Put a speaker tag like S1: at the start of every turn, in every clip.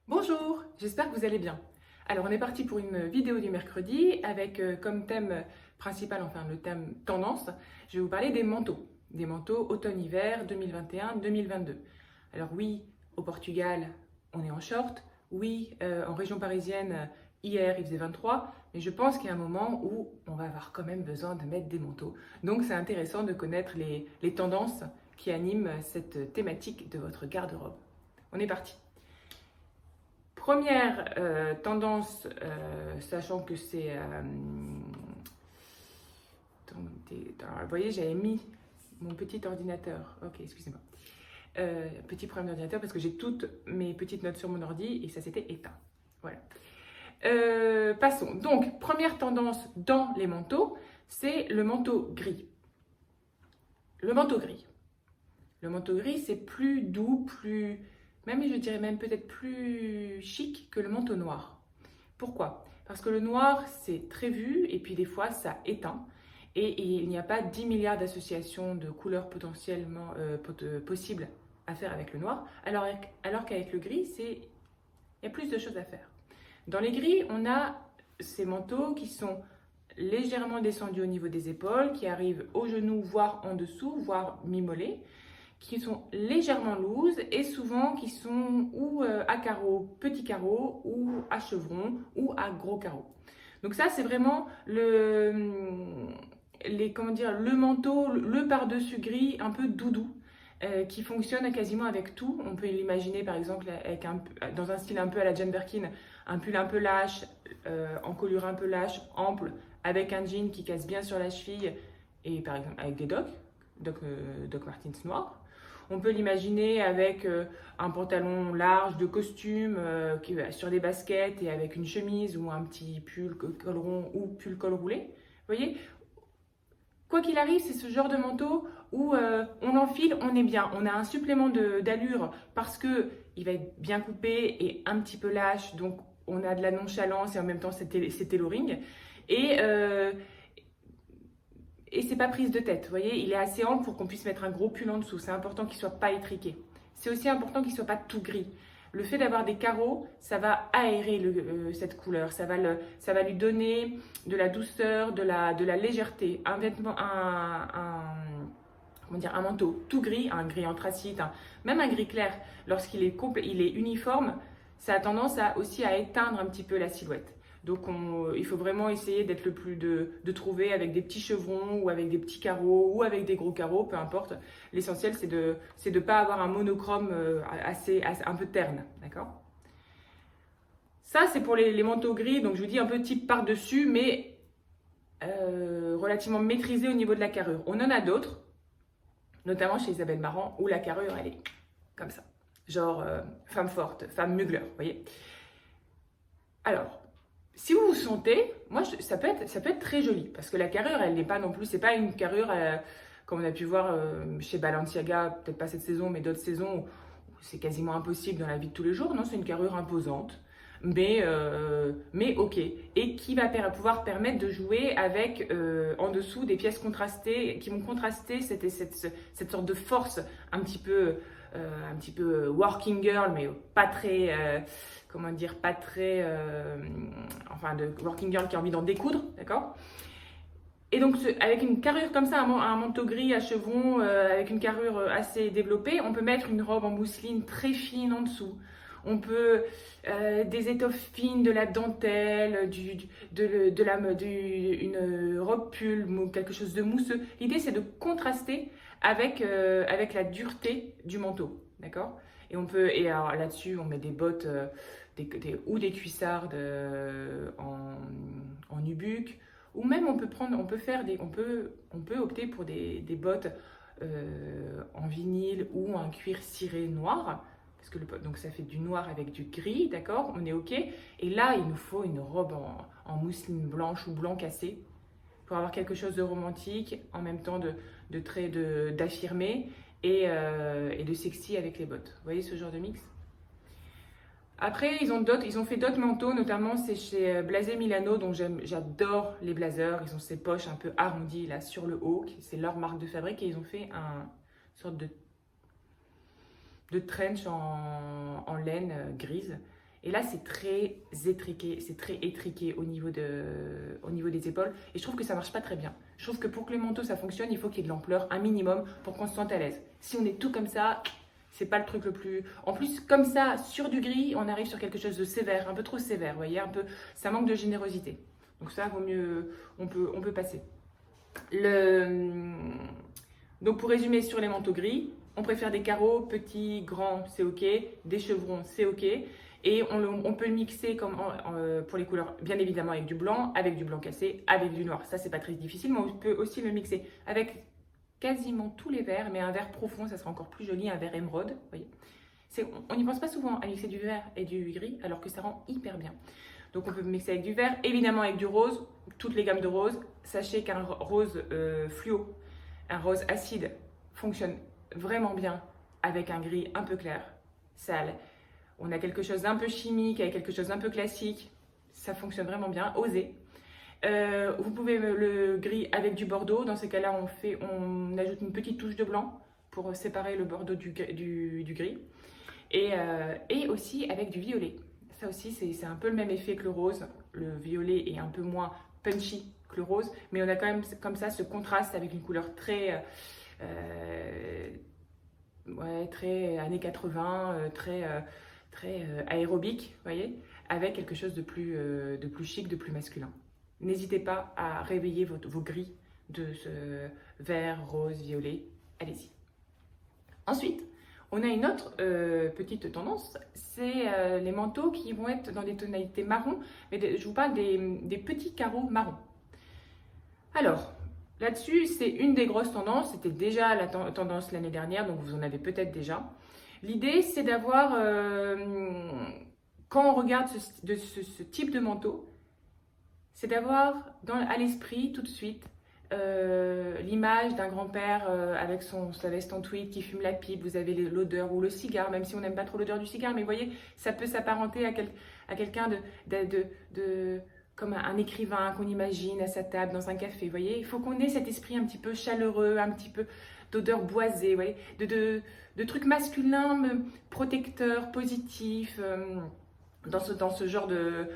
S1: Bonjour, j'espère que vous allez bien. Alors on est parti pour une vidéo du mercredi avec comme thème principal, enfin le thème tendance, je vais vous parler des manteaux automne-hiver 2021-2022. Alors oui, au Portugal, on est en short, oui, en région parisienne, hier il faisait 23, mais je pense qu'il y a un moment où on va avoir quand même besoin de mettre des manteaux. Donc c'est intéressant de connaître les tendances qui animent cette thématique de votre garde-robe. On est parti. Première tendance, sachant que c'est... vous voyez, j'avais mis mon petit ordinateur. Ok, excusez-moi. Petit problème d'ordinateur parce que j'ai toutes mes petites notes sur mon ordi et ça s'était éteint. Voilà. Passons. Donc, première tendance dans les manteaux, c'est le manteau gris. Le manteau gris. Le manteau gris, c'est plus doux, plus... Même, je dirais même peut-être plus chic que le manteau noir. Pourquoi? Parce que le noir, c'est très vu et puis des fois, ça éteint. Et il n'y a pas 10 milliards d'associations de couleurs potentiellement possibles à faire avec le noir. Alors qu'avec le gris, il y a plus de choses à faire. Dans les gris, on a ces manteaux qui sont légèrement descendus au niveau des épaules, qui arrivent aux genoux, voire en dessous, voire mi-mollet, qui sont légèrement lourdes et souvent qui sont ou à carreaux, petits carreaux, ou à chevrons, ou à gros carreaux. Donc ça, c'est vraiment le manteau, le par-dessus gris, un peu doudou, qui fonctionne quasiment avec tout. On peut l'imaginer par exemple avec dans un style un peu à la Jane Birkin, un pull un peu lâche, en colure un peu lâche, ample, avec un jean qui casse bien sur la cheville, et par exemple avec des Doc Martens noirs. On peut l'imaginer avec un pantalon large de costume sur des baskets et avec une chemise ou un petit pull col rond ou pull col roulé. Vous voyez, quoi qu'il arrive, c'est ce genre de manteau où on l'enfile, on est bien. On a un supplément d'allure parce qu'il va être bien coupé et un petit peu lâche. Donc, on a de la nonchalance et en même temps, c'est tailoring. Et, et c'est pas prise de tête, vous voyez, il est assez ample pour qu'on puisse mettre un gros pull en dessous. C'est important qu'il soit pas étriqué. C'est aussi important qu'il soit pas tout gris. Le fait d'avoir des carreaux, ça va aérer cette couleur, ça va lui donner de la douceur, de la légèreté. Un vêtement, comment dire, un manteau tout gris, un gris anthracite, même un gris clair, lorsqu'il est, il est uniforme, ça a tendance aussi à éteindre un petit peu la silhouette. Donc il faut vraiment essayer d'être le plus de trouver avec des petits chevrons ou avec des petits carreaux ou avec des gros carreaux, peu importe. L'essentiel c'est de pas avoir un monochrome un peu terne, d'accord? Ça c'est pour les manteaux gris, donc je vous dis un peu type par-dessus, mais relativement maîtrisé au niveau de la carrure. On en a d'autres, notamment chez Isabelle Marant, où la carrure elle est comme ça, genre femme forte, femme Mugler, vous voyez. Alors, si vous vous sentez, moi, ça peut être très joli parce que la carrure, elle n'est pas non plus, c'est pas une carrure comme on a pu voir chez Balenciaga, peut-être pas cette saison, mais d'autres saisons où c'est quasiment impossible dans la vie de tous les jours. Non, c'est une carrure imposante, mais ok, et qui va pouvoir permettre de jouer avec en dessous des pièces contrastées qui vont contraster cette sorte de force un petit peu working girl, mais pas très, comment dire, pas très, enfin, de working girl qui a envie d'en découdre, d'accord? Et donc, avec une carrure comme ça, un manteau gris à chevrons, avec une carrure assez développée, on peut mettre une robe en mousseline très fine en dessous. On peut des étoffes fines, de la dentelle, une robe pull, quelque chose de mousseux. L'idée, c'est de contraster avec la dureté du manteau, d'accord? Et alors là-dessus, on met des bottes ou des cuissardes en nubuck, ou même on peut opter pour des bottes en vinyle ou un cuir ciré noir. Parce que donc ça fait du noir avec du gris, d'accord? On est ok. Et là, il nous faut une robe en mousseline blanche ou blanc cassé pour avoir quelque chose de romantique, en même temps d'affirmé et de sexy avec les bottes. Vous voyez ce genre de mix? Après, ils ont fait d'autres manteaux, notamment c'est chez Blasé Milano, dont j'adore les blazers. Ils ont ces poches un peu arrondies là sur le haut, c'est leur marque de fabrique, et ils ont fait une sorte de trench en laine grise. Et là, c'est très étriqué au niveau des épaules. Et je trouve que ça marche pas très bien. Je trouve que pour que le manteau, ça fonctionne, il faut qu'il y ait de l'ampleur, un minimum, pour qu'on se sente à l'aise. Si on est tout comme ça, c'est pas le truc le plus... En plus, comme ça, sur du gris, on arrive sur quelque chose de sévère, un peu trop sévère, vous voyez, un peu... Ça manque de générosité. Donc ça, vaut mieux... On peut passer. Donc pour résumer sur les manteaux gris, on préfère des carreaux, petits, grands, c'est ok. Des chevrons, c'est ok. Et on peut le mixer comme pour les couleurs, bien évidemment avec du blanc cassé, avec du noir. Ça, c'est pas très difficile, mais on peut aussi le mixer avec quasiment tous les verts, mais un vert profond, ça sera encore plus joli, un vert émeraude. Vous voyez, on n'y pense pas souvent à mixer du vert et du gris, alors que ça rend hyper bien. Donc on peut mixer avec du vert, évidemment avec du rose, toutes les gammes de rose. Sachez qu'un rose fluo, un rose acide, fonctionne vraiment bien avec un gris un peu clair, sale. On a quelque chose d'un peu chimique avec quelque chose d'un peu classique. Ça fonctionne vraiment bien. Osez. Vous pouvez le gris avec du bordeaux. Dans ces cas-là, on ajoute une petite touche de blanc pour séparer le bordeaux du gris. Et aussi avec du violet. Ça aussi, c'est un peu le même effet que le rose. Le violet est un peu moins punchy que le rose. Mais on a quand même comme ça ce contraste avec une couleur très années 80, très aérobique, vous voyez, avec quelque chose de plus chic, de plus masculin. N'hésitez pas à réveiller vos gris de ce vert, rose, violet. Allez-y. Ensuite, on a une autre petite tendance, c'est les manteaux qui vont être dans des tonalités marron, mais je vous parle des petits carreaux marron. Alors, là-dessus, c'est une des grosses tendances. C'était déjà la tendance l'année dernière, donc vous en avez peut-être déjà. L'idée, c'est d'avoir, quand on regarde ce type de manteau, c'est d'avoir à l'esprit tout de suite l'image d'un grand-père avec sa veste en tweed qui fume la pipe. Vous avez l'odeur ou le cigare, même si on n'aime pas trop l'odeur du cigare, mais vous voyez, ça peut s'apparenter à quelqu'un comme un écrivain qu'on imagine à sa table dans un café. Vous voyez, il faut qu'on ait cet esprit un petit peu chaleureux, un petit peu d'odeur boisée, vous voyez, de trucs masculins, protecteurs, positifs, dans ce genre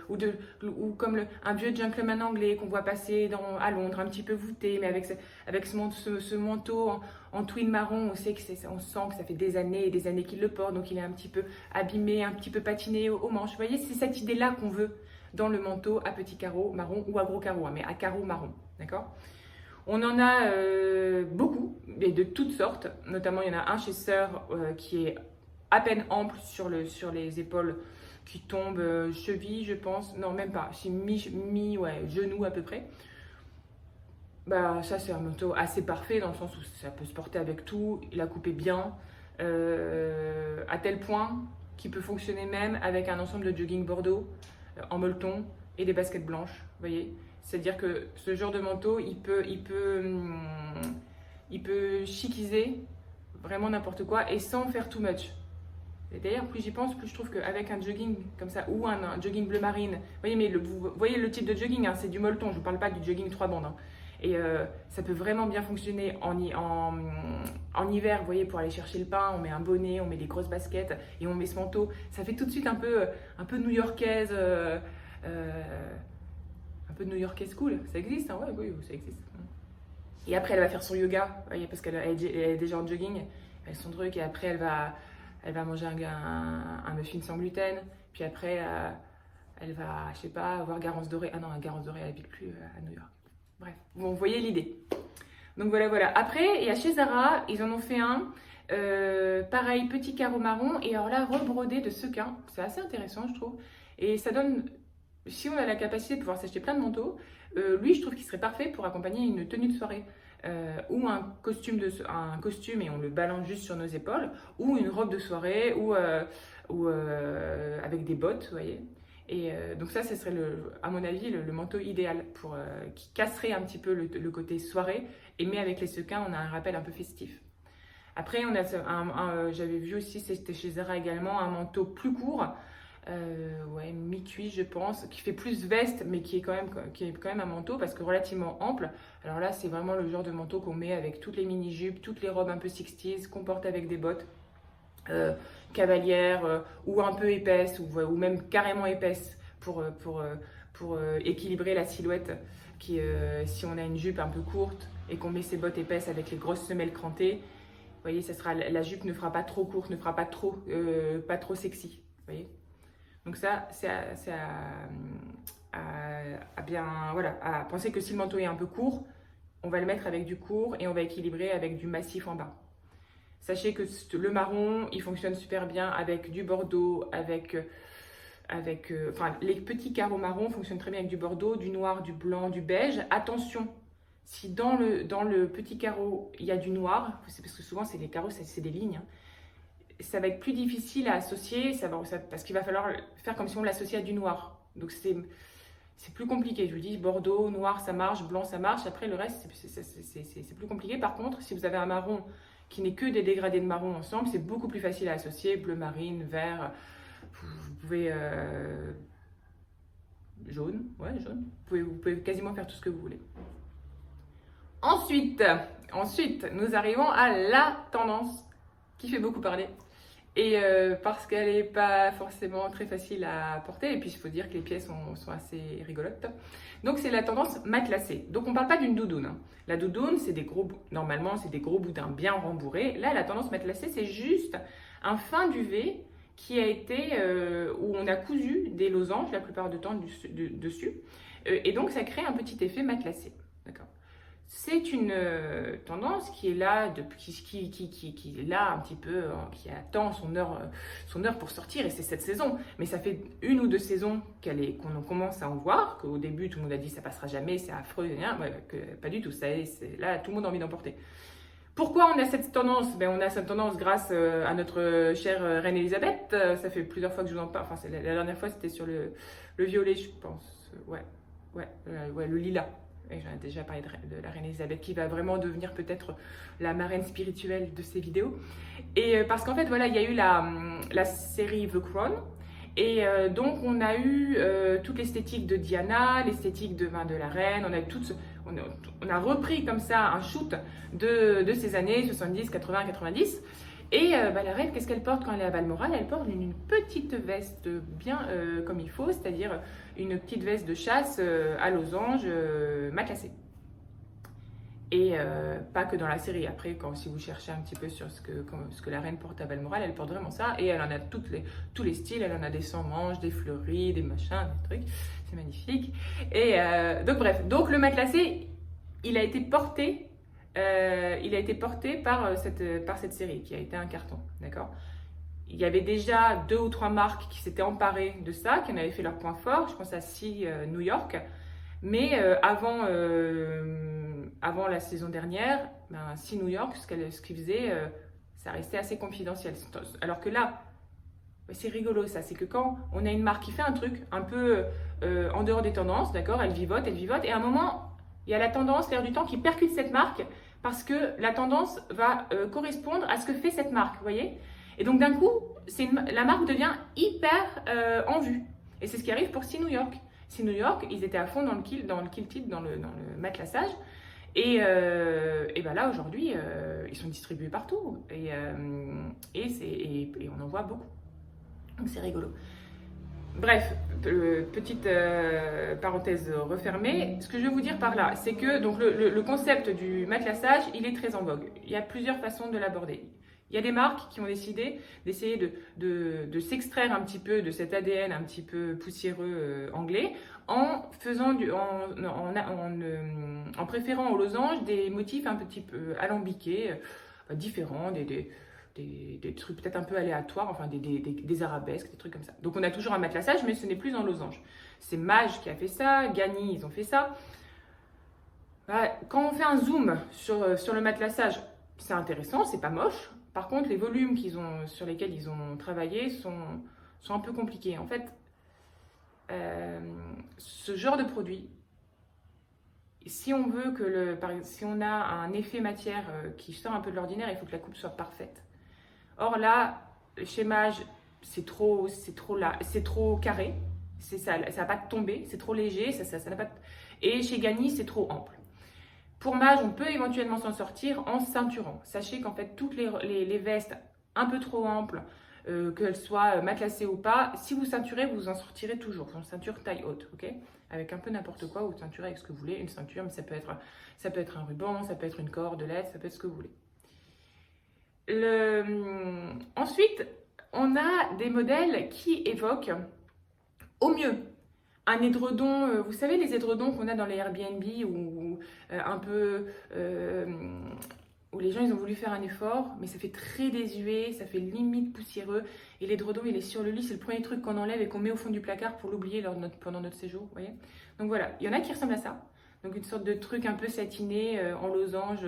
S1: ou comme un vieux gentleman anglais qu'on voit passer à Londres, un petit peu voûté, mais avec ce manteau en tweed marron, on sent que ça fait des années et des années qu'il le porte, donc il est un petit peu abîmé, un petit peu patiné aux manches. Vous voyez, c'est cette idée-là qu'on veut dans le manteau à petits carreaux marron ou à gros carreaux, mais à carreaux marron, d'accord ? On en a beaucoup, et de toutes sortes. Notamment, il y en a un chez Sœur qui est à peine ample sur les épaules, qui tombe cheville, je pense. Non, même pas. C'est genou à peu près. Bah, ça, c'est un manteau assez parfait dans le sens où ça peut se porter avec tout. La coupe est bien, à tel point qu'il peut fonctionner même avec un ensemble de jogging bordeaux en molleton et des baskets blanches, vous voyez. C'est-à-dire que ce genre de manteau, il peut chiquiser vraiment n'importe quoi et sans faire too much. Et d'ailleurs, plus j'y pense, plus je trouve qu'avec un jogging comme ça ou un jogging bleu marine, vous voyez le type de jogging, hein, c'est du molleton, je ne vous parle pas du jogging 3 bandes. Hein. Et ça peut vraiment bien fonctionner en hiver, vous voyez, pour aller chercher le pain, on met un bonnet, on met des grosses baskets et on met ce manteau. Ça fait tout de suite un peu new-yorkaise. Un peu new-yorkaise cool, ça existe, hein, ouais, oui, ça existe. Et après, elle va faire son yoga, vous voyez, parce qu'elle est déjà en jogging, elle son truc, et après, elle va manger un muffin sans gluten, puis après, elle va, je sais pas, avoir Garance dorée. Ah non, Garance dorée, elle habite plus à New York. Bref, vous voyez l'idée. Donc voilà. Après, il y a chez Zara, ils en ont fait un, pareil, petit carreau marron, et alors là, rebrodé de sequins, c'est assez intéressant, je trouve, et ça donne... Si on a la capacité de pouvoir s'acheter plein de manteaux, lui, je trouve qu'il serait parfait pour accompagner une tenue de soirée ou un costume et on le balance juste sur nos épaules, ou une robe de soirée ou avec des bottes, vous voyez. Et donc ça, ce serait, à mon avis, le manteau idéal qui casserait un petit peu le côté soirée, mais avec les sequins, on a un rappel un peu festif. Après, on a j'avais vu aussi, c'était chez Zara également, un manteau plus court, mi-cuisse je pense, qui fait plus veste mais qui est quand même un manteau parce que relativement ample. Alors là c'est vraiment le genre de manteau qu'on met avec toutes les mini-jupes, toutes les robes un peu 60s qu'on porte avec des bottes. cavalière ou un peu épaisse ou même carrément épaisse pour équilibrer la silhouette. Si on a une jupe un peu courte et qu'on met ses bottes épaisses avec les grosses semelles crantées, vous voyez, la jupe ne fera pas trop courte, ne fera pas trop sexy. Vous voyez. Donc ça, c'est à bien, voilà, à penser que si le manteau est un peu court, on va le mettre avec du court et on va équilibrer avec du massif en bas. Sachez que le marron, il fonctionne super bien avec du bordeaux, enfin, les petits carreaux marron fonctionnent très bien avec du bordeaux, du noir, du blanc, du beige. Attention, si dans le petit carreau, il y a du noir, c'est parce que souvent, c'est des carreaux, c'est des lignes, hein, ça va être plus difficile à associer, parce qu'il va falloir faire comme si on l'associait à du noir. Donc, c'est plus compliqué. Je vous dis, bordeaux, noir, ça marche, blanc, ça marche. Après, le reste, c'est plus compliqué. Par contre, si vous avez un marron qui n'est que des dégradés de marron ensemble, c'est beaucoup plus facile à associer. Bleu marine, vert, vous pouvez... jaune, ouais, jaune. Vous pouvez quasiment faire tout ce que vous voulez. Ensuite, nous arrivons à la tendance qui fait beaucoup parler. Et parce qu'elle n'est pas forcément très facile à porter, et puis il faut dire que les pièces sont assez rigolotes. Donc c'est la tendance matelassée. Donc on ne parle pas d'une doudoune, hein. La doudoune, normalement c'est des gros boudins bien rembourrés. Là, la tendance matelassée, c'est juste un fin duvet qui a été, où on a cousu des losanges la plupart du temps dessus. Et donc ça crée un petit effet matelassé. D'accord. C'est une tendance qui est là, qui est là un petit peu, qui attend son heure pour sortir, et c'est cette saison. Mais ça fait 1 ou 2 saisons qu'on commence à en voir, qu'au début tout le monde a dit ça passera jamais, c'est affreux, que pas du tout, là tout le monde a envie d'en porter. Pourquoi on a cette tendance? On a cette tendance grâce à notre chère reine Elisabeth. Ça fait plusieurs fois que je vous en parle, enfin la dernière fois c'était sur le violet, je pense, le lilas. J'en ai déjà parlé de la reine Elisabeth qui va vraiment devenir peut-être la marraine spirituelle de ces vidéos. Et parce qu'en fait, voilà, il y a eu la série The Crown. Et donc, on a eu toute l'esthétique de Diana, l'esthétique de la reine. On a repris comme ça un shoot de ces années 70, 80, 90. Et la reine, qu'est-ce qu'elle porte quand elle est à Balmoral? Elle porte une petite veste bien comme il faut, c'est-à-dire une petite veste de chasse à losange matelassée. Et pas que dans la série. Après, si vous cherchez un petit peu sur ce que la reine porte à Balmoral, elle porte vraiment ça. Et elle en a tous les styles. Elle en a des sans manches, des fleuris, des machins, des trucs. C'est magnifique. Et donc bref, le matelassé, il a été porté par cette série qui a été un carton, d'accord? Il y avait déjà 2 ou 3 marques qui s'étaient emparées de ça, qui en avaient fait leur point fort. Je pense à New York. Mais avant la saison dernière, New York, ce qu'ils faisaient, ça restait assez confidentiel. Alors que là, c'est rigolo ça, c'est que quand on a une marque qui fait un truc un peu en dehors des tendances, d'accord, elle vivote, et à un moment, il y a la tendance, l'air du temps qui percute cette marque parce que la tendance va correspondre à ce que fait cette marque, vous voyez? Et donc d'un coup, la marque devient hyper en vue. Et c'est ce qui arrive pour New York. New York, ils étaient à fond dans le quilted, dans le matelassage. Et là, aujourd'hui, ils sont distribués partout. Et on en voit beaucoup. Donc c'est rigolo. Bref, petite parenthèse refermée. Ce que je veux vous dire par là, c'est que donc, le concept du matelassage, il est très en vogue. Il y a plusieurs façons de l'aborder. Il y a des marques qui ont décidé d'essayer de s'extraire un petit peu de cet ADN un petit peu poussiéreux anglais en préférant aux losanges des motifs un petit peu alambiqués, différents, des trucs peut-être un peu aléatoires, enfin des arabesques, des trucs comme ça. Donc on a toujours un matelassage, mais ce n'est plus en losange. C'est Mage qui a fait ça, Gagny, ils ont fait ça. Quand on fait un zoom sur le matelassage, c'est intéressant, c'est pas moche. Par contre, les volumes sur lesquels ils ont travaillé sont un peu compliqués. En fait, ce genre de produit, si on veut si on a un effet matière qui sort un peu de l'ordinaire, il faut que la coupe soit parfaite. Or là, chez Mage, c'est trop carré, ça va pas tomber, c'est trop léger, ça n'a pas. Et chez Gagny, c'est trop ample. Pour Mage, on peut éventuellement s'en sortir en ceinturant. Sachez qu'en fait, toutes les vestes un peu trop ample, qu'elle soit matelassée ou pas, si vous ceinturez, vous en sortirez toujours. Une ceinture taille haute, ok? Avec un peu n'importe quoi, vous ceinturez avec ce que vous voulez. Une ceinture, mais ça peut être un ruban, ça peut être une cordelette, ça peut être ce que vous voulez. Ensuite, on a des modèles qui évoquent au mieux un édredon, vous savez les édredons qu'on a dans les Airbnb ou un peu où les gens ils ont voulu faire un effort, mais ça fait très désuet, ça fait limite poussiéreux et l'édredon il est sur le lit, c'est le premier truc qu'on enlève et qu'on met au fond du placard pour l'oublier pendant notre séjour, vous voyez. Donc voilà, il y en a qui ressemblent à ça, donc une sorte de truc un peu satiné en losange,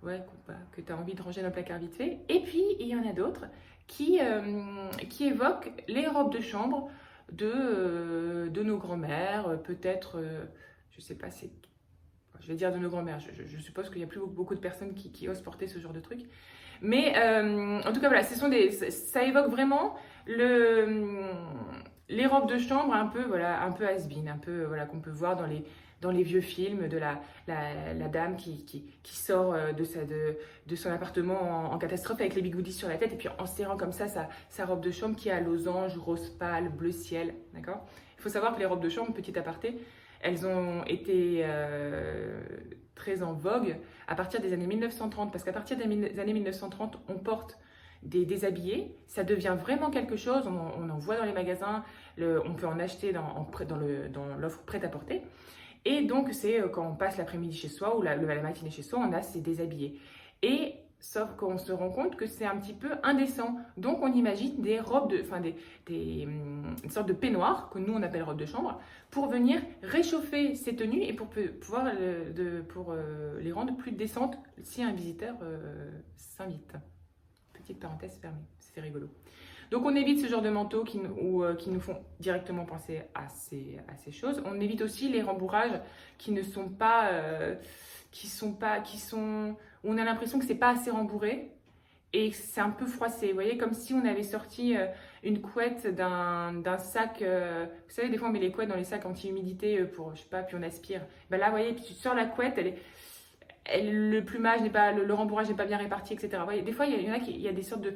S1: ouais, que tu as envie de ranger dans le placard vite fait. Et puis il y en a d'autres qui évoquent les robes de chambre de nos grands-mères, peut-être, je sais pas, je vais dire de nos grands-mères, je suppose qu'il n'y a plus beaucoup de personnes qui osent porter ce genre de truc. Mais en tout cas, voilà, ça évoque vraiment les robes de chambre un peu, voilà, un peu has-been, un peu, voilà, qu'on peut voir dans les vieux films de la dame qui sort de son appartement en catastrophe avec les bigoudis sur la tête et puis en serrant comme ça sa robe de chambre qui est à losange, rose pâle, bleu ciel, d'accord? Il faut savoir que les robes de chambre, petit aparté, elles ont été très en vogue à partir des années 1930, parce qu'à partir des années 1930, on porte des déshabillés, ça devient vraiment quelque chose, on en voit dans les magasins, on peut en acheter dans l'offre prêt-à-porter. Et donc, c'est quand on passe l'après-midi chez soi ou la matinée chez soi, on a ces déshabillés. Et sauf qu'on se rend compte que c'est un petit peu indécent. Donc, on imagine des robes, une sorte de peignoir, que nous on appelle robe de chambre, pour venir réchauffer ces tenues et pour pouvoir les rendre plus décentes si un visiteur s'invite. Petite parenthèse fermée, c'est rigolo. Donc on évite ce genre de manteaux qui nous font directement penser à ces choses. On évite aussi les rembourrages qui ne sont pas, où on a l'impression que c'est pas assez rembourré et c'est un peu froissé. Vous voyez, comme si on avait sorti une couette d'un sac. Vous savez, des fois on met les couettes dans les sacs anti-humidité pour, je sais pas, puis on aspire. Ben là, vous voyez, puis tu sors la couette, le plumage n'est pas, le rembourrage n'est pas bien réparti, etc. Ouais, des fois, il y a des sortes de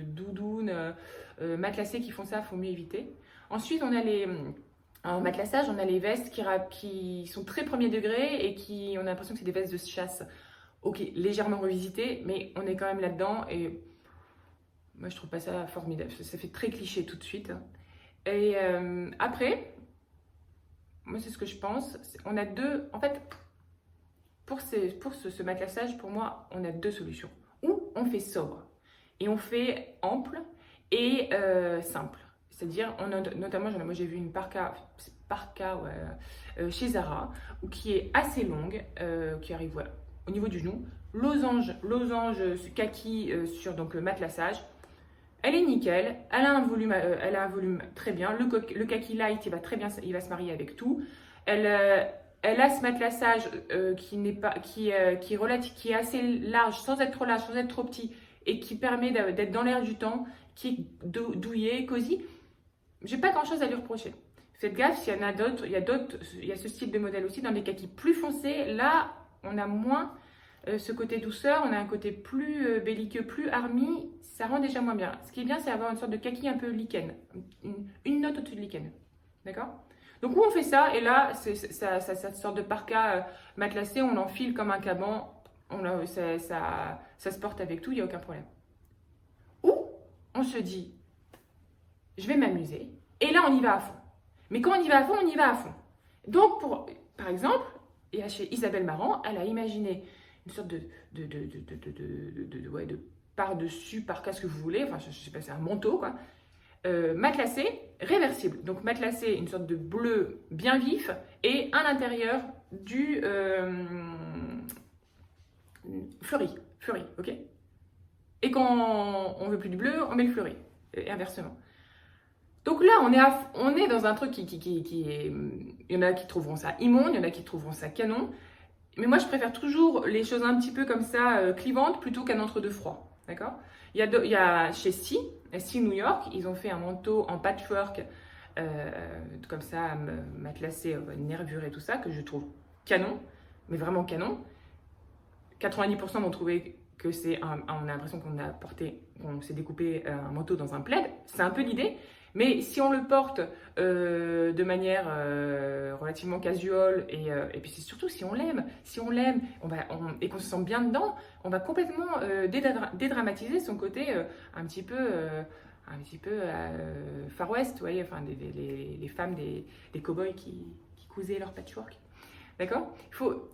S1: doudounes matelassées qui font ça, il faut mieux éviter. Ensuite, on a en matelassage, on a les vestes qui sont très premier degré et on a l'impression que c'est des vestes de chasse. Ok, légèrement revisitées, mais on est quand même là-dedans et moi, je trouve pas ça formidable. Ça fait très cliché tout de suite. Et après, moi, c'est ce que je pense. On a deux, en fait, pour ce matelassage, pour moi, on a deux solutions. Ou on fait sobre et on fait ample et simple. C'est-à-dire, notamment, moi j'ai vu une parka chez Zara, qui est assez longue, qui arrive voilà, au niveau du genou. Losange kaki sur donc, le matelassage. Elle est nickel, elle a un volume très bien. Le kaki light, il va très bien, il va se marier avec tout. Elle a ce matelassage qui est assez large, sans être trop large, sans être trop petit, et qui permet d'être dans l'air du temps, qui est douillet, cosy. J'ai pas grand chose à lui reprocher. Faites gaffe, s'il y en a d'autres, il y a ce style de modèle aussi dans des kakis plus foncés. Là, on a moins ce côté douceur, on a un côté plus belliqueux, plus army, ça rend déjà moins bien. Ce qui est bien, c'est avoir une sorte de kaki un peu lichen, une note au-dessus de lichen. D'accord? Donc, où on fait ça, et là, cette sorte de parka matelassé, on l'enfile comme un caban, ça se porte avec tout, il n'y a aucun problème. Ou on se dit, je vais m'amuser, et là, on y va à fond. Mais quand on y va à fond, on y va à fond. Donc, par exemple, chez Isabelle Marant, elle a imaginé une sorte de par-dessus, parka, ce que vous voulez, enfin, je sais pas, c'est un manteau, quoi. Matelassé, réversible. Donc matelassé, une sorte de bleu bien vif et à l'intérieur du fleuri, ok. Et quand on veut plus du bleu, on met le fleuri et inversement. Donc là, on est dans un truc qui est, il y en a qui trouveront ça immonde, il y en a qui trouveront ça canon. Mais moi, je préfère toujours les choses un petit peu comme ça, clivantes, plutôt qu'un entre-deux froid. D'accord? Il y a chez Si New York, ils ont fait un manteau en patchwork, comme ça, matelassé, nervuré, tout ça, que je trouve canon, mais vraiment canon. 90% m'ont trouvé on a l'impression qu'on s'est découpé un manteau dans un plaid. C'est un peu l'idée. Mais si on le porte de manière relativement casual et puis c'est surtout si on l'aime, et qu'on se sent bien dedans, on va complètement dédramatiser son côté un petit peu Far West, vous voyez, enfin les femmes des cow-boys qui cousaient leur patchwork. D'accord?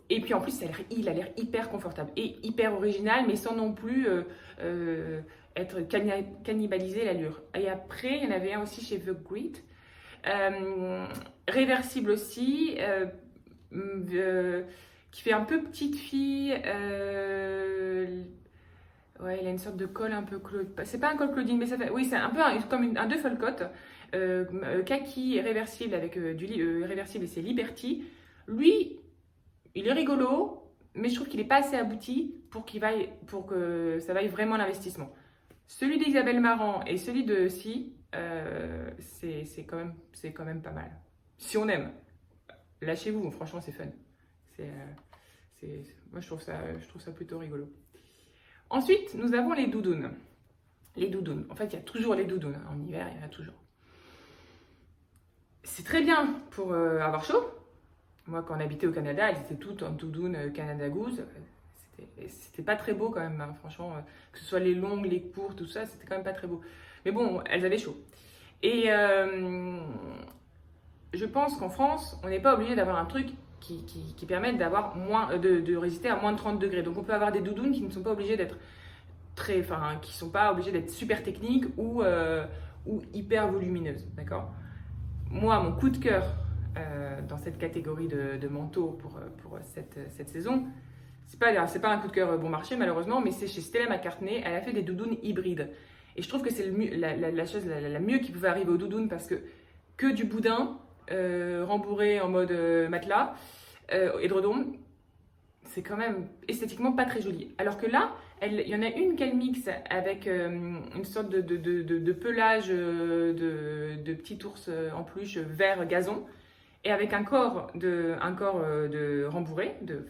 S1: Et puis en plus, il a l'air hyper confortable et hyper original, mais sans non plus être cannibalisé l'allure. Et après, il y en avait un aussi chez The Great, réversible aussi, qui fait un peu petite fille. Ouais, il a une sorte de col un peu c'est pas un col Claudine, mais ça fait. Oui, c'est un peu comme un duffel-coat, kaki réversible avec du réversible et c'est Liberty. Lui, il est rigolo, mais je trouve qu'il n'est pas assez abouti pour que ça vaille vraiment l'investissement. Celui d'Isabelle Marant et celui de Si, c'est quand même pas mal. Si on aime, lâchez-vous, franchement c'est fun. Moi je trouve ça plutôt rigolo. Ensuite, nous avons les doudounes. Les doudounes, en fait il y a toujours les doudounes, en hiver il y en a toujours. C'est très bien pour avoir chaud. Moi, quand on habitait au Canada, elles étaient toutes en doudoune Canada Goose. C'était pas très beau quand même, hein, franchement. Que ce soit les longues, les courtes, tout ça, c'était quand même pas très beau. Mais bon, elles avaient chaud. Et je pense qu'en France, on n'est pas obligé d'avoir un truc qui permette de résister à moins de 30 degrés. Donc on peut avoir des doudounes qui ne sont pas obligées d'être qui sont pas obligées d'être super techniques ou hyper volumineuses. D'accord? Moi, mon coup de cœur dans cette catégorie de manteaux pour cette saison, c'est pas un coup de cœur bon marché malheureusement, mais c'est chez Stella McCartney. Elle a fait des doudounes hybrides et je trouve que c'est la chose la mieux qui pouvait arriver aux doudounes parce que du boudin rembourré en mode matelas, édredon, c'est quand même esthétiquement pas très joli. Alors que là, il y en a une qu'elle mixe avec une sorte de pelage de petit ours en peluche vert gazon et avec un corps de rembourré, de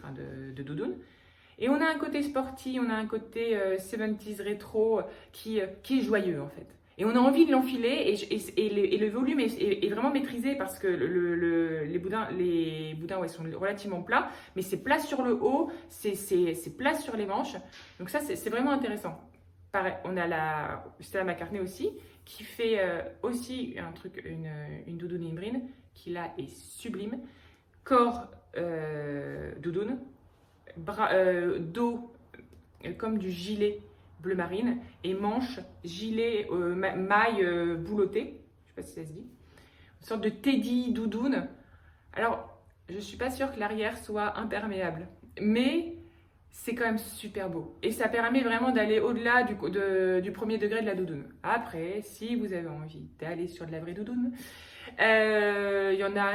S1: doudoune. Et on a un côté sporty, on a un côté 70s rétro qui est joyeux en fait. Et on a envie de l'enfiler et le volume est vraiment maîtrisé parce que les boudins ouais, sont relativement plats, mais c'est plat sur le haut, c'est plat sur les manches. Donc ça, c'est vraiment intéressant. Pareil, on a la Stella McCartney aussi, qui fait aussi une doudoune hybride, qui là est sublime. Corps doudoune, dos comme du gilet bleu marine et manche gilet maille boulottée, je sais pas si ça se dit, une sorte de teddy doudoune. Alors je suis pas sûre que l'arrière soit imperméable, mais c'est quand même super beau et ça permet vraiment d'aller au-delà du premier degré de la doudoune. Après, si vous avez envie d'aller sur de la vraie doudoune, il y en a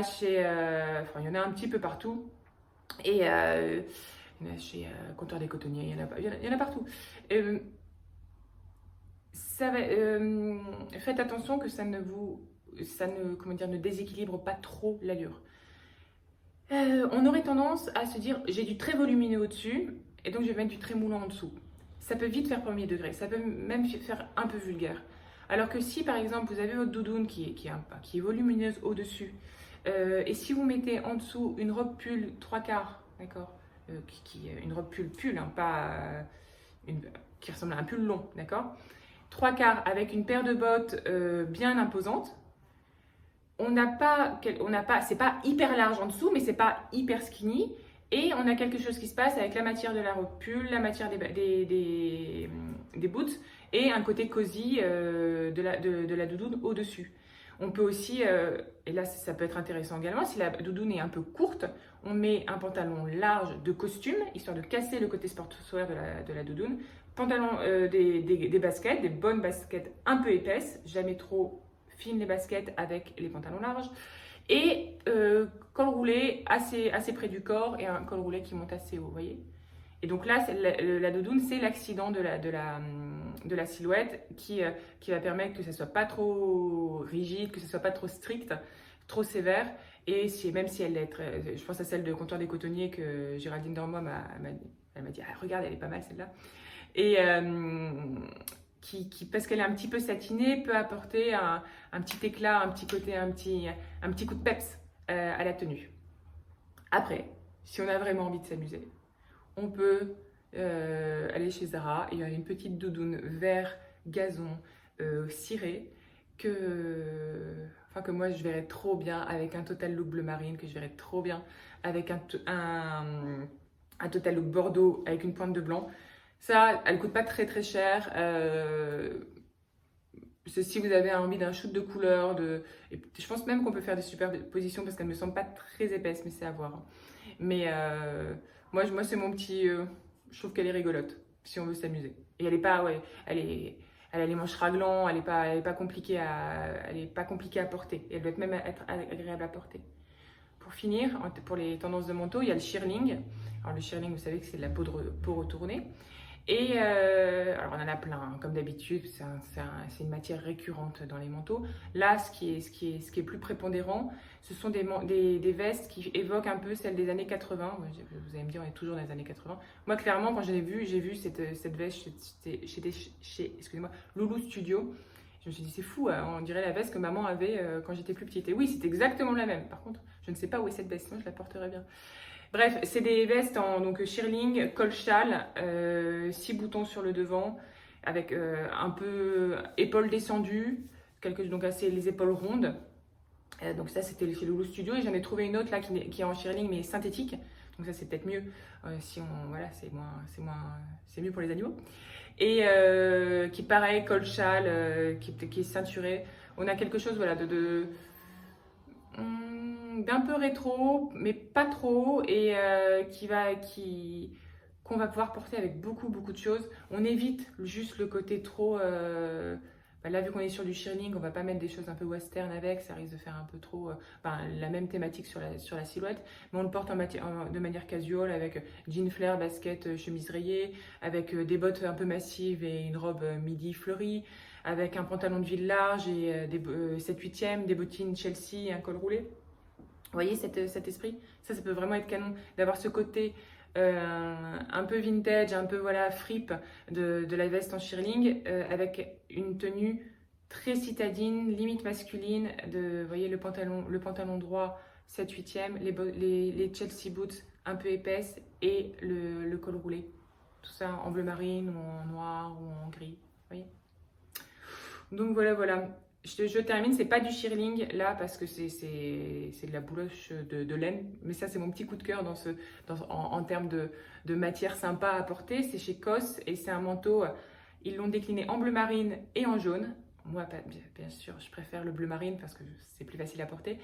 S1: il y en a un petit peu partout et il y en a chez Comptoir des Cotonniers, il y en a partout. Faites attention que ça ne déséquilibre pas trop l'allure. On aurait tendance à se dire j'ai du très volumineux au-dessus et donc je vais mettre du très moulant en dessous. Ça peut vite faire premier degré, ça peut même faire un peu vulgaire. Alors que si par exemple vous avez votre doudoune qui est volumineuse au-dessus et si vous mettez en dessous une robe pull 3/4, d'accord, une robe pull, hein, pas qui ressemble à un pull long, d'accord, 3/4 avec une paire de bottes bien imposante. C'est pas hyper large en dessous, mais c'est pas hyper skinny. Et on a quelque chose qui se passe avec la matière de la robe pull, la matière des boots et un côté cosy de la doudoune au-dessus. On peut aussi, et là ça peut être intéressant également, si la doudoune est un peu courte, on met un pantalon large de costume, histoire de casser le côté sportswear de la doudoune. Pantalon, des baskets, des bonnes baskets un peu épaisses, jamais trop fines les baskets avec les pantalons larges. Et col roulé assez près du corps et un col roulé qui monte assez haut, vous voyez. Et donc là, la doudoune, c'est l'accident de la silhouette qui va permettre que ça ne soit pas trop rigide, que ça ne soit pas trop strict, trop sévère. Et même si elle est je pense à celle de Comptoir des Cotonniers que Géraldine Dormois m'a dit, ah, regarde, elle est pas mal celle-là. et parce qu'elle est un petit peu satinée, peut apporter un petit éclat, un petit côté, un petit coup de peps à la tenue. Après, si on a vraiment envie de s'amuser, on peut aller chez Zara et il y a une petite doudoune vert gazon ciré que moi je verrais trop bien avec un total look bleu marine, que je verrais trop bien avec un total look bordeaux avec une pointe de blanc. Ça, elle coûte pas très très cher. Si vous avez envie d'un shoot de couleur, et je pense même qu'on peut faire des superpositions parce qu'elle me semble pas très épaisse, mais c'est à voir. Mais moi c'est mon petit. Je trouve qu'elle est rigolote si on veut s'amuser. Et elle est pas, ouais, elle a les manches raglantes, elle est pas compliquée à porter. Et elle doit même être agréable à porter. Pour finir, pour les tendances de manteau, il y a le shearling. Alors le shearling, vous savez que c'est de la peau retournée. Et alors on en a plein, hein, comme d'habitude, c'est une matière récurrente dans les manteaux. Là, ce qui est plus prépondérant, ce sont des vestes qui évoquent un peu celles des années 80. Vous allez me dire, on est toujours dans les années 80. Moi, clairement, quand j'ai vu cette veste chez excusez-moi, Loulou Studio, je me suis dit, c'est fou, hein, on dirait la veste que maman avait quand j'étais plus petite. Et oui, c'est exactement la même. Par contre, je ne sais pas où est cette veste, sinon je la porterais bien. Bref, c'est des vestes en donc shearling, col châle, 6 boutons sur le devant, avec un peu épaules descendues, donc assez les épaules rondes. Donc ça, c'était chez Loulou Studio. Et j'en ai trouvé une autre là qui est en shearling mais synthétique. Donc ça, c'est peut-être mieux voilà, c'est mieux pour les animaux. Et qui pareil, col châle, qui est ceinturé. On a quelque chose voilà d'un peu rétro, mais pas trop, et qu'on va pouvoir porter avec beaucoup de choses. On évite juste le côté trop. Là, vu qu'on est sur du shearling, on va pas mettre des choses un peu western avec, ça risque de faire un peu trop. La même thématique sur la silhouette, mais on le porte de manière casual avec jean flair, basket, chemise rayée, avec des bottes un peu massives et une robe midi fleurie, avec un pantalon de ville large et des 7/8e, des bottines Chelsea et un col roulé. Vous voyez cet esprit? Ça peut vraiment être canon d'avoir ce côté un peu vintage, un peu voilà fripe de la veste en shearling avec une tenue très citadine, limite masculine. Vous voyez le pantalon droit 7/8e, les Chelsea boots un peu épaisses et le col roulé. Tout ça en bleu marine ou en noir ou en gris. Vous voyez? Donc voilà. Je termine, c'est pas du shearling là parce que c'est de la bouloche de laine, mais ça c'est mon petit coup de cœur en termes de matière sympa à porter. C'est chez COS et c'est un manteau, ils l'ont décliné en bleu marine et en jaune. Moi, bien sûr, je préfère le bleu marine parce que c'est plus facile à porter.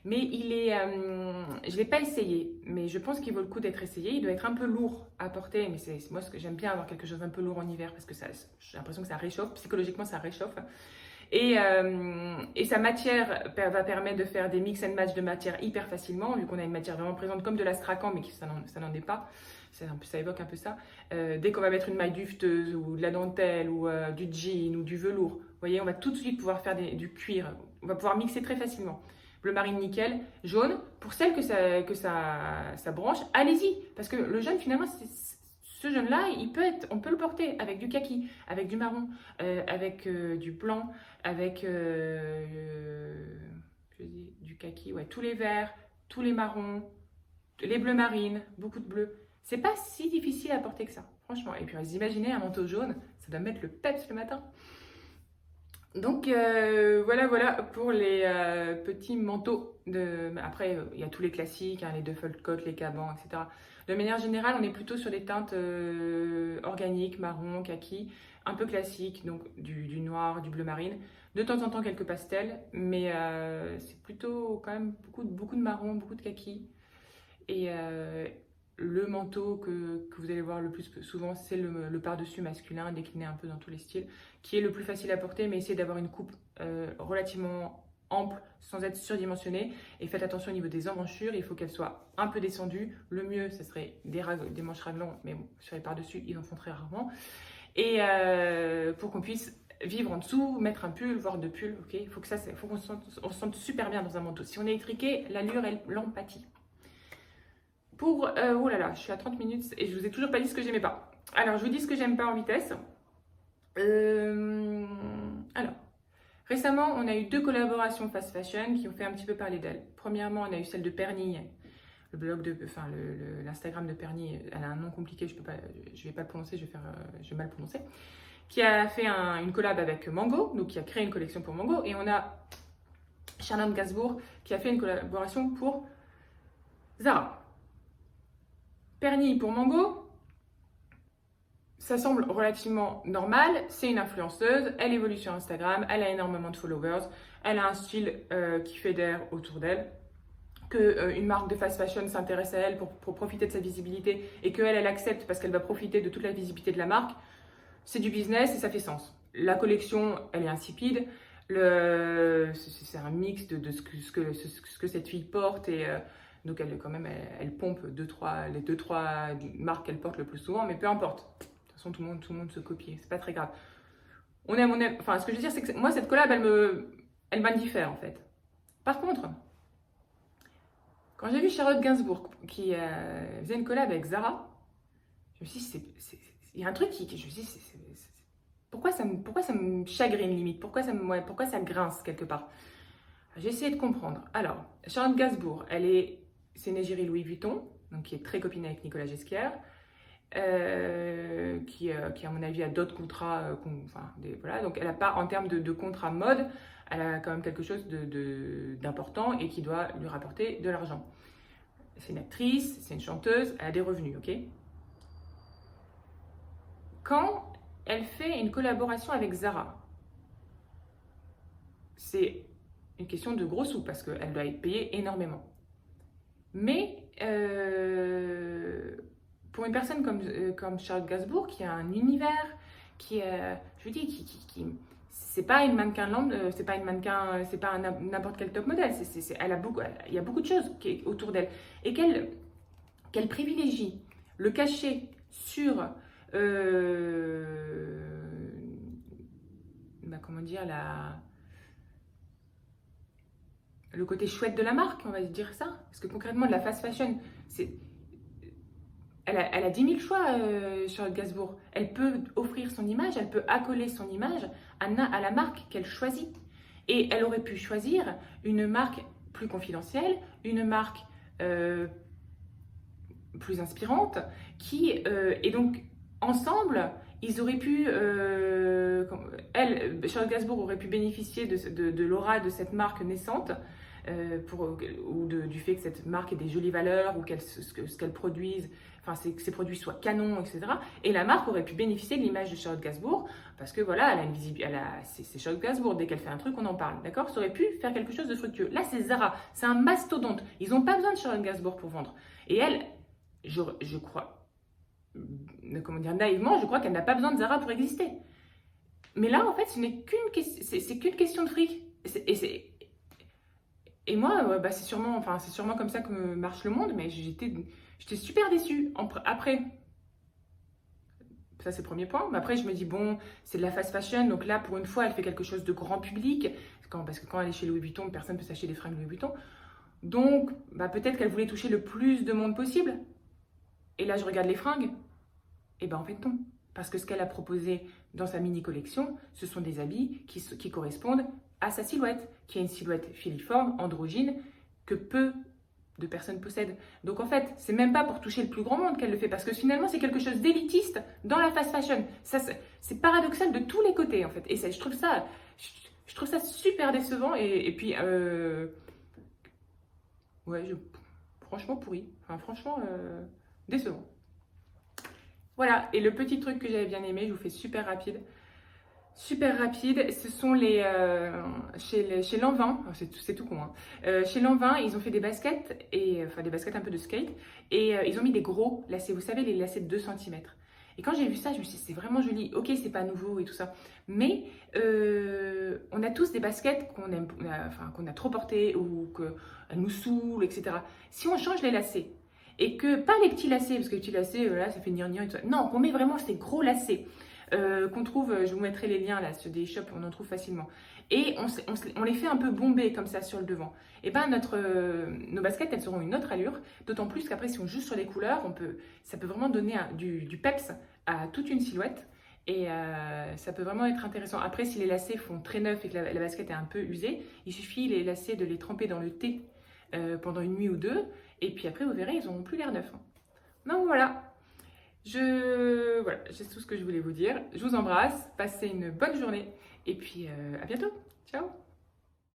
S1: Mais je ne l'ai pas essayé, mais je pense qu'il vaut le coup d'être essayé. Il doit être un peu lourd à porter, mais c'est moi ce que j'aime bien avoir quelque chose un peu lourd en hiver parce que j'ai l'impression que ça réchauffe, psychologiquement ça réchauffe. Et sa matière va permettre de faire des mix and match de matière hyper facilement, vu qu'on a une matière vraiment présente comme de l'astrakan, mais ça n'en est pas. Ça évoque un peu ça. Dès qu'on va mettre une maille dufteuse ou de la dentelle ou du jean ou du velours, vous voyez, on va tout de suite pouvoir faire du cuir. On va pouvoir mixer très facilement. Bleu marine nickel, jaune. Pour celles que ça branche, allez-y. Parce que le jaune, finalement, ce jaune-là, on peut le porter avec du kaki, avec du marron, avec du blanc, avec du kaki, ouais, tous les verts, tous les marrons, les bleus marines, beaucoup de bleus. C'est pas si difficile à porter que ça, franchement. Et puis, vous imaginez un manteau jaune, ça doit mettre le peps le matin. Donc voilà pour les petits manteaux. Après, il y a tous les classiques, hein, les duffel coats, les cabans, etc. De manière générale, on est plutôt sur des teintes organiques, marron, kaki, un peu classiques, donc du noir, du bleu marine. De temps en temps, quelques pastels, mais c'est plutôt quand même beaucoup de marron, beaucoup de kaki. Et le manteau que vous allez voir le plus souvent, c'est le par-dessus masculin, décliné un peu dans tous les styles, qui est le plus facile à porter, mais essayez d'avoir une coupe relativement ample sans être surdimensionnée. Et faites attention au niveau des emmanchures, il faut qu'elles soient un peu descendues. Le mieux, ce serait des manches raglans, mais bon, sur les par-dessus, ils en font très rarement. Et pour qu'on puisse vivre en dessous, mettre un pull, voire deux pulls, ok. Il faut qu'on se sente super bien dans un manteau. Si on est étriqué, l'allure, elle l'empathie. Oh là là, je suis à 30 minutes et je vous ai toujours pas dit ce que j'aimais pas. Alors, je vous dis ce que j'aime pas en vitesse. Alors, récemment, on a eu 2 collaborations fast fashion qui ont fait un petit peu parler d'elle. Premièrement, on a eu celle de Pernille, le blog de, enfin l'Instagram de Pernille. Elle a un nom compliqué, je vais pas le prononcer, je vais mal le prononcer. Qui a fait une collab avec Mango, donc qui a créé une collection pour Mango, et on a Charlotte Gainsbourg qui a fait une collaboration pour Zara. Pernille pour Mango. Ça semble relativement normal, c'est une influenceuse, elle évolue sur Instagram, elle a énormément de followers, elle a un style qui fédère autour d'elle, qu'une marque de fast fashion s'intéresse à elle pour profiter de sa visibilité et qu'elle, elle accepte parce qu'elle va profiter de toute la visibilité de la marque, c'est du business et ça fait sens. La collection, elle est insipide, c'est un mix de ce que cette fille porte et donc elle, quand même, elle pompe les 2-3 marques qu'elle porte le plus souvent, mais peu importe. De toute façon, tout le monde se copie, c'est pas très grave. On aime. Enfin, ce que je veux dire, c'est que moi, cette collab, elle m'indiffère en fait. Par contre, quand j'ai vu Charlotte Gainsbourg qui faisait une collab avec Zara, je me suis dit, il y a un truc je me suis dit, pourquoi ça me chagrine limite, pourquoi ça grince quelque part. J'ai essayé de comprendre. Alors, Charlotte Gainsbourg, c'est une égérie Louis Vuitton, donc qui est très copine avec Nicolas Ghesquière. Qui à mon avis a d'autres contrats, voilà, donc elle n'a pas, en termes de contrat mode, elle a quand même quelque chose d'important et qui doit lui rapporter de l'argent. C'est une actrice, c'est une chanteuse, elle a des revenus, ok. Quand elle fait une collaboration avec Zara, c'est une question de gros sous parce qu'elle doit être payée énormément. Mais pour une personne comme Charlotte Gainsbourg, qui a un univers, c'est pas une mannequin lambda, c'est pas n'importe quel top modèle. Il y a beaucoup de choses autour d'elle et qu'elle privilégie le cachet sur comment dire, le côté chouette de la marque, on va dire ça. Parce que concrètement, de la fast fashion, elle a 10 000 choix, Charlotte Gainsbourg. Elle peut offrir son image, elle peut accoler son image à la marque qu'elle choisit. Et elle aurait pu choisir une marque plus confidentielle, une marque plus inspirante, et donc, ensemble, ils auraient pu, Charlotte Gainsbourg aurait pu bénéficier de l'aura de cette marque naissante, du fait que cette marque ait des jolies valeurs ou ce qu'elle produise, que ses produits soient canons, etc. Et la marque aurait pu bénéficier de l'image de Charlotte Gainsbourg parce que voilà, c'est Charlotte Gainsbourg, dès qu'elle fait un truc, on en parle, d'accord. Ça aurait pu faire quelque chose de fructueux. Là, c'est Zara, c'est un mastodonte. Ils n'ont pas besoin de Charlotte Gainsbourg pour vendre. Et elle, je crois, comment dire, naïvement, je crois qu'elle n'a pas besoin de Zara pour exister. Mais là, en fait, c'est qu'une question de fric. Et moi, c'est sûrement comme ça que marche le monde, mais j'étais super déçue. Après, ça c'est le premier point. Mais après, je me dis, bon, c'est de la fast fashion, donc là, pour une fois, elle fait quelque chose de grand public. Parce que quand elle est chez Louis Vuitton, personne ne peut s'acheter des fringues Louis Vuitton. Donc, peut-être qu'elle voulait toucher le plus de monde possible. Et là, je regarde les fringues. Et en fait, non. Parce que ce qu'elle a proposé dans sa mini-collection, ce sont des habits qui correspondent à sa silhouette, qui est une silhouette filiforme, androgyne, que peu de personnes possèdent. Donc en fait, c'est même pas pour toucher le plus grand monde qu'elle le fait, parce que finalement, c'est quelque chose d'élitiste dans la fast fashion. Ça, c'est paradoxal de tous les côtés, en fait. Et je trouve ça super décevant, et puis, franchement pourri. Enfin, franchement, décevant. Voilà, et le petit truc que j'avais bien aimé, je vous fais super rapide, ce sont chez Lanvin, c'est tout con, hein. Chez Lanvin, ils ont fait des baskets, des baskets un peu de skate, et ils ont mis des gros lacets, vous savez, les lacets de 2 cm. Et quand j'ai vu ça, je me suis dit, c'est vraiment joli, ok, c'est pas nouveau et tout ça, mais on a tous des baskets qu'on a trop portées, ou qu'elles nous saoulent, etc. Si on change les lacets, et que, pas les petits lacets, parce que les petits lacets, là, ça fait gnangnan et tout ça. Non, qu'on met vraiment ces gros lacets qu'on trouve, je vous mettrai les liens là, sur des shops, on en trouve facilement. et on les fait un peu bomber comme ça sur le devant. Et ben nos baskets, elles auront une autre allure, d'autant plus qu'après, si on joue sur les couleurs, ça peut vraiment donner du peps à toute une silhouette. Et ça peut vraiment être intéressant. Après, si les lacets font très neufs et que la basket est un peu usée, il suffit les lacets de les tremper dans le thé pendant une nuit ou deux. Et puis après, vous verrez, ils n'auront plus l'air neufs. Donc voilà. Voilà, c'est tout ce que je voulais vous dire. Je vous embrasse, passez une bonne journée et puis à bientôt. Ciao!